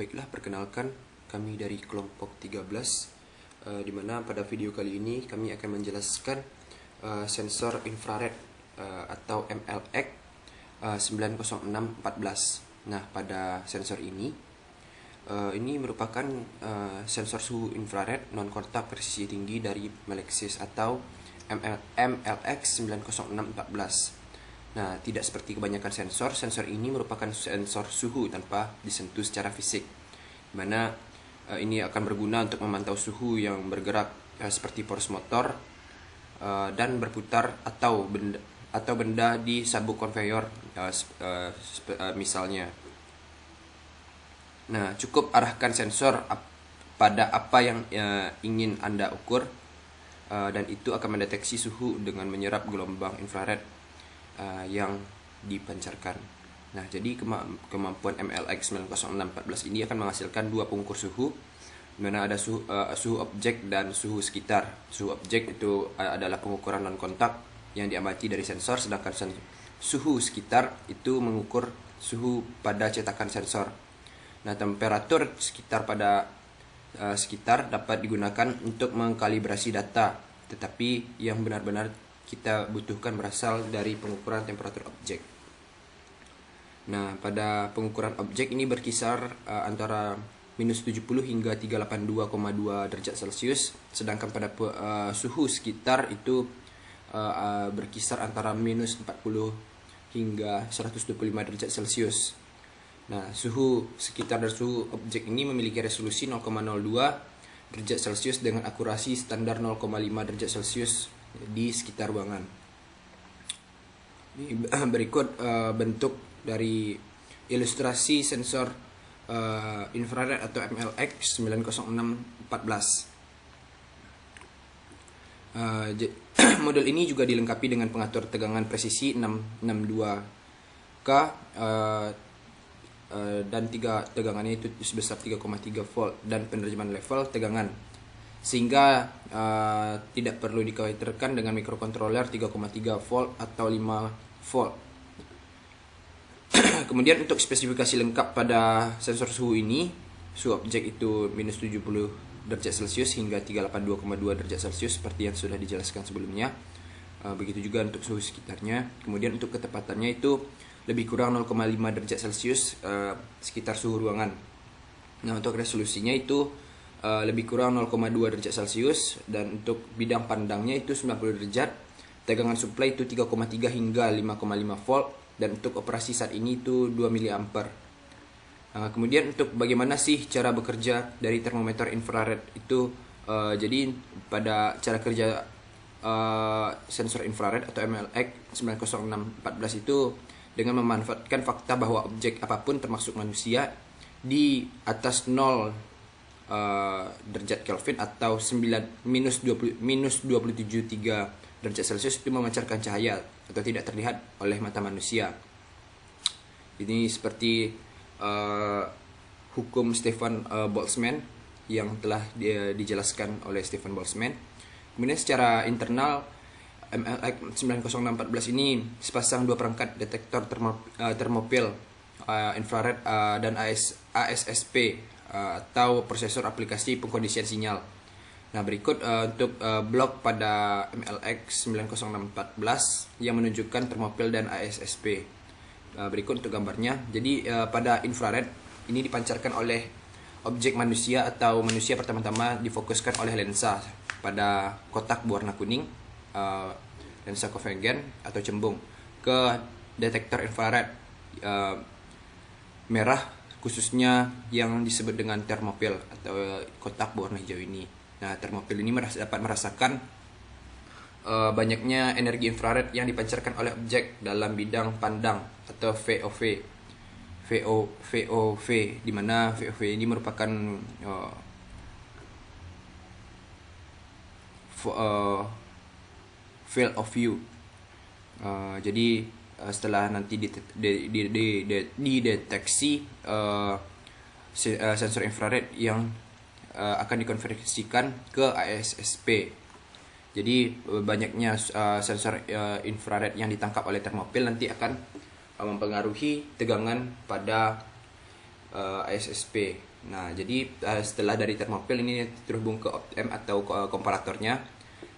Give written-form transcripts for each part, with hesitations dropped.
Baiklah, perkenalkan kami dari kelompok 13, di mana pada video kali ini kami akan menjelaskan sensor infrared atau MLX 90614. Nah, pada sensor ini merupakan sensor suhu infrared non-kontak presisi tinggi dari Melexis atau MLX 90614. Nah, tidak seperti kebanyakan sensor ini merupakan sensor suhu tanpa disentuh secara fisik, di mana ini akan berguna untuk memantau suhu yang bergerak seperti poros motor dan berputar atau benda di sabuk konveyor misalnya. Nah, cukup arahkan sensor pada apa yang ingin Anda ukur, dan itu akan mendeteksi suhu dengan menyerap gelombang infrared yang dipancarkan. Nah, jadi kemampuan MLX 90614 ini akan menghasilkan dua pengukur suhu, di mana ada suhu objek dan suhu sekitar. Suhu objek itu adalah pengukuran non kontak yang diamati dari sensor, sedangkan suhu sekitar itu mengukur suhu pada cetakan sensor. Nah, temperatur sekitar pada sekitar dapat digunakan untuk mengkalibrasi data, tetapi yang benar-benar kita butuhkan berasal dari pengukuran temperatur objek. Nah, pada pengukuran objek ini berkisar antara minus 70 hingga 382,2 derajat Celcius, sedangkan pada suhu sekitar itu berkisar antara minus 40 hingga 125 derajat Celcius. Nah, suhu sekitar dan suhu objek ini memiliki resolusi 0,02 derajat Celcius dengan akurasi standar 0,5 derajat Celcius di sekitar ruangan. Berikut bentuk dari ilustrasi sensor infrared atau MLX 90614. Model ini juga dilengkapi dengan pengatur tegangan presisi 662K dan tegangannya itu sebesar 3,3 volt dan penerjemahan level tegangan, sehingga tidak perlu dikhawatirkan dengan mikrokontroler 3,3 volt atau 5 volt. Kemudian untuk spesifikasi lengkap pada sensor suhu ini, suhu objek itu minus 70 derajat Celcius hingga 382,2 derajat Celcius seperti yang sudah dijelaskan sebelumnya. Begitu juga untuk suhu sekitarnya. Kemudian untuk ketepatannya itu lebih kurang 0,5 derajat Celcius sekitar suhu ruangan. Nah, untuk resolusinya itu lebih kurang 0,2 derajat Celcius, dan untuk bidang pandangnya itu 90 derajat. Tegangan supply itu 3,3 hingga 5,5 volt, dan untuk operasi saat ini itu 2 mA. Kemudian untuk bagaimana sih cara bekerja dari termometer infrared itu, jadi pada cara kerja sensor infrared atau MLX 90614 itu dengan memanfaatkan fakta bahwa objek apapun termasuk manusia di atas 0 derajat Kelvin atau minus 27,3 derajat Celcius itu memancarkan cahaya atau tidak terlihat oleh mata manusia. Ini seperti hukum Stefan Boltzmann yang telah dijelaskan oleh Stefan Boltzmann. Kemudian secara internal MLX 90614 ini sepasang dua perangkat detektor termopil infrared dan ASSP atau prosesor aplikasi pengkondisian sinyal. Nah, berikut untuk blok pada MLX 90614 yang menunjukkan termopil dan ASSP. Berikut untuk gambarnya. Jadi pada infrared ini dipancarkan oleh objek manusia atau manusia pertama-tama difokuskan oleh lensa pada kotak berwarna kuning, lensa konvergen atau cembung, ke detektor infrared merah, khususnya yang disebut dengan termopil atau kotak berwarna hijau ini. Nah, termopil ini dapat merasakan banyaknya energi infrared yang dipancarkan oleh objek dalam bidang pandang atau VOV, di mana VOV ini merupakan field of view. Jadi setelah nanti dideteksi sensor infrared yang akan dikonversikan ke ASSP. Jadi banyaknya sensor infrared yang ditangkap oleh termopil nanti akan mempengaruhi tegangan pada ISSP. Nah, jadi setelah dari termopil ini terhubung ke op-amp atau komparatornya.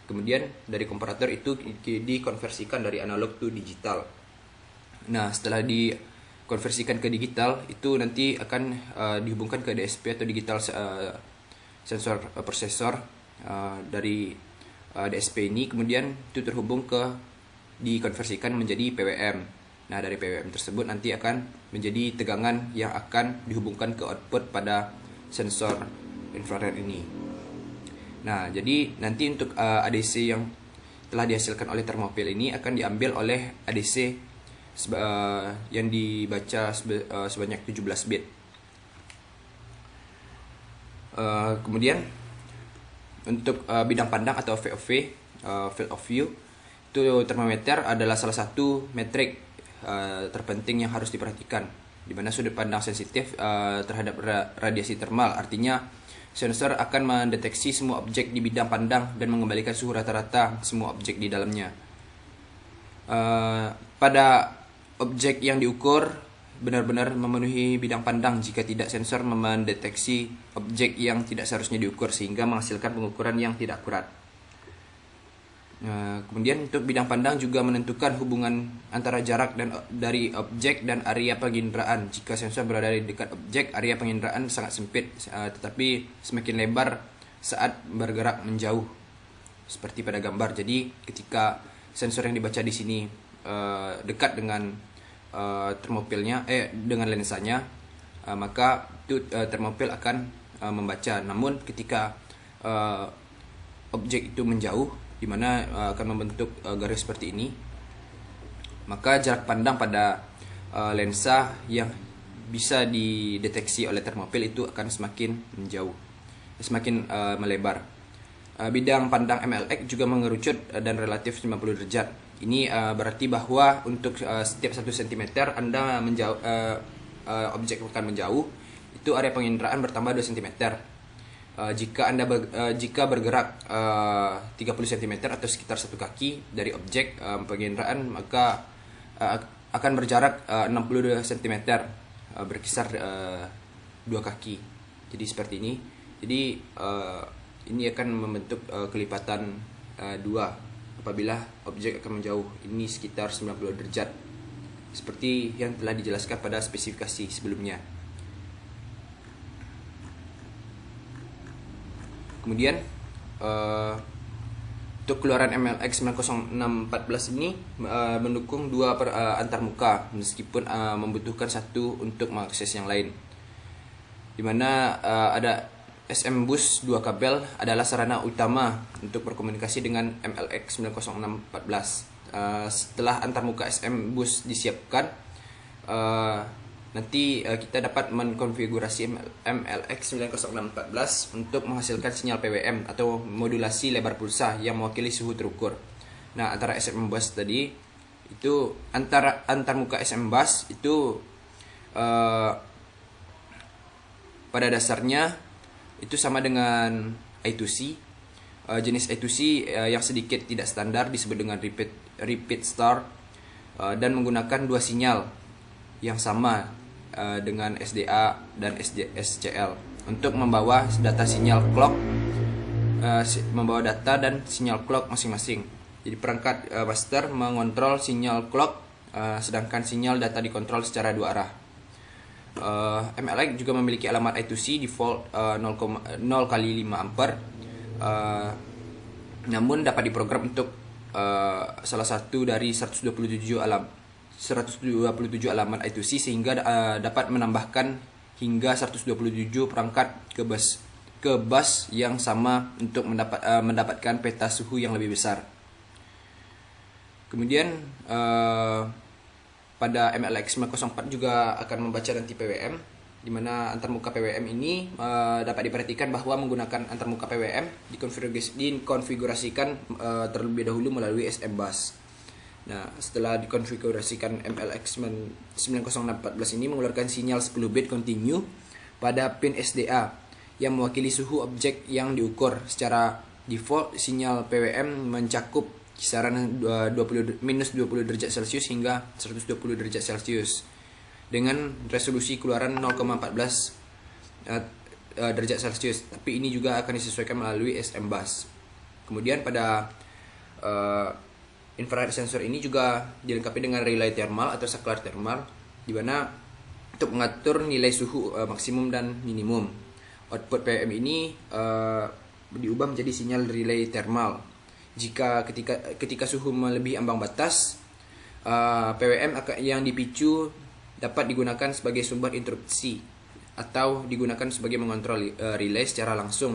Kemudian dari komparator itu dikonversikan dari analog ke digital. Nah, setelah dikonversikan ke digital, itu nanti akan dihubungkan ke DSP atau digital sensor processor dari DSP ini. Kemudian itu terhubung dikonversikan menjadi PWM. Nah, dari PWM tersebut nanti akan menjadi tegangan yang akan dihubungkan ke output pada sensor infrared ini. Nah, jadi nanti untuk ADC yang telah dihasilkan oleh termopil ini akan diambil oleh ADC yang dibaca sebanyak 17 bit. Kemudian untuk bidang pandang atau FOV, field of view, itu termometer adalah salah satu metrik terpenting yang harus diperhatikan, di mana sudut pandang sensitif terhadap radiasi termal. Artinya sensor akan mendeteksi semua objek di bidang pandang dan mengembalikan suhu rata-rata semua objek di dalamnya. Pada objek yang diukur benar-benar memenuhi bidang pandang. Jika tidak, sensor mendeteksi objek yang tidak seharusnya diukur sehingga menghasilkan pengukuran yang tidak akurat. Kemudian untuk bidang pandang juga menentukan hubungan antara jarak dari objek dan area penginderaan. Jika sensor berada di dekat objek, area penginderaan sangat sempit, tetapi semakin lebar saat bergerak menjauh, seperti pada gambar. Jadi ketika sensor yang dibaca di sini dekat dengan termopilnya, dengan lensanya, maka itu termopil akan membaca. Namun ketika objek itu menjauh, di mana akan membentuk garis seperti ini, maka jarak pandang pada lensa yang bisa dideteksi oleh termopil itu akan semakin menjauh, semakin melebar. Bidang pandang MLX juga mengerucut dan relatif 90 derajat. Ini berarti bahwa untuk setiap 1 cm Anda menjauh, objek akan menjauh, itu area penginderaan bertambah 2 cm. Jika bergerak 30 cm atau sekitar 1 kaki dari objek penginderaan, maka akan berjarak 62 cm, berkisar 2 kaki. Jadi seperti ini. Jadi ini akan membentuk kelipatan 2 apabila objek akan menjauh. Ini sekitar 90 derajat, seperti yang telah dijelaskan pada spesifikasi sebelumnya. Kemudian untuk keluaran MLX 90614 ini mendukung 2 antarmuka, meskipun membutuhkan 1 untuk mengakses yang lain, dimana ada SM bus 2 kabel adalah sarana utama untuk berkomunikasi dengan MLX 90614. Setelah antarmuka SM bus disiapkan, nanti kita dapat mengkonfigurasi MLX 90614 untuk menghasilkan sinyal PWM atau modulasi lebar pulsa yang mewakili suhu terukur. Nah, antara SM bus tadi itu, antarmuka SM bus itu pada dasarnya itu sama dengan I2C. Jenis I2C yang sedikit tidak standar disebut dengan repeat star, dan menggunakan 2 sinyal yang sama dengan SDA dan SCL untuk membawa data sinyal clock, membawa data dan sinyal clock masing-masing. Jadi perangkat master mengontrol sinyal clock, sedangkan sinyal data dikontrol secara 2 arah. MLX juga memiliki alamat I2C default 0,5 ampere, namun dapat diprogram untuk salah satu dari 127 alamat I2C, sehingga dapat menambahkan hingga 127 perangkat ke bus yang sama untuk mendapatkan peta suhu yang lebih besar. Kemudian pada MLX 904 juga akan membaca nanti PWM, di mana antarmuka PWM ini dapat diperhatikan bahwa menggunakan antarmuka PWM dikonfigurasikan terlebih dahulu melalui SM bus. Nah, setelah dikonfigurasikan, MLX 90614 ini mengeluarkan sinyal 10 bit continue pada pin SDA yang mewakili suhu objek yang diukur. Secara default, sinyal PWM mencakup kisaran -20 derajat Celcius hingga 120 derajat Celcius. dengan resolusi keluaran 0,14 derajat Celcius, tapi ini juga akan disesuaikan melalui SRM bus. Kemudian pada infrared sensor ini juga dilengkapi dengan relay thermal atau saklar thermal, di mana untuk mengatur nilai suhu maksimum dan minimum. Output PWM ini diubah menjadi sinyal relay thermal. Jika ketika suhu melebihi ambang batas, PWM yang dipicu dapat digunakan sebagai sumber interupsi atau digunakan sebagai mengontrol relay secara langsung.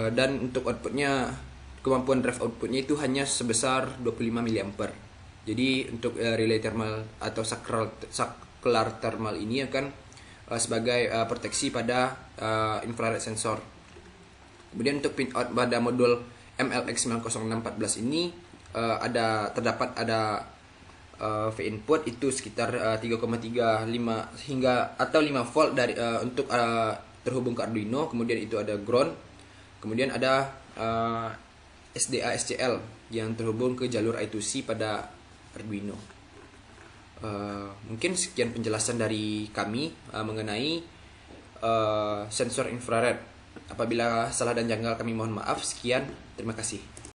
Dan untuk outputnya, kemampuan drive outputnya itu hanya sebesar 25 mA. Jadi untuk relay thermal atau saklar thermal ini akan sebagai proteksi pada infrared sensor. Kemudian untuk pinout pada modul MLX90614 ini terdapat V input itu sekitar 3,35 hingga atau 5 volt dari untuk terhubung ke Arduino. Kemudian itu ada ground. Kemudian ada SDA SCL yang terhubung ke jalur I2C pada Arduino. Mungkin sekian penjelasan dari kami mengenai sensor infrared. Apabila salah dan janggal kami mohon maaf. Sekian, terima kasih.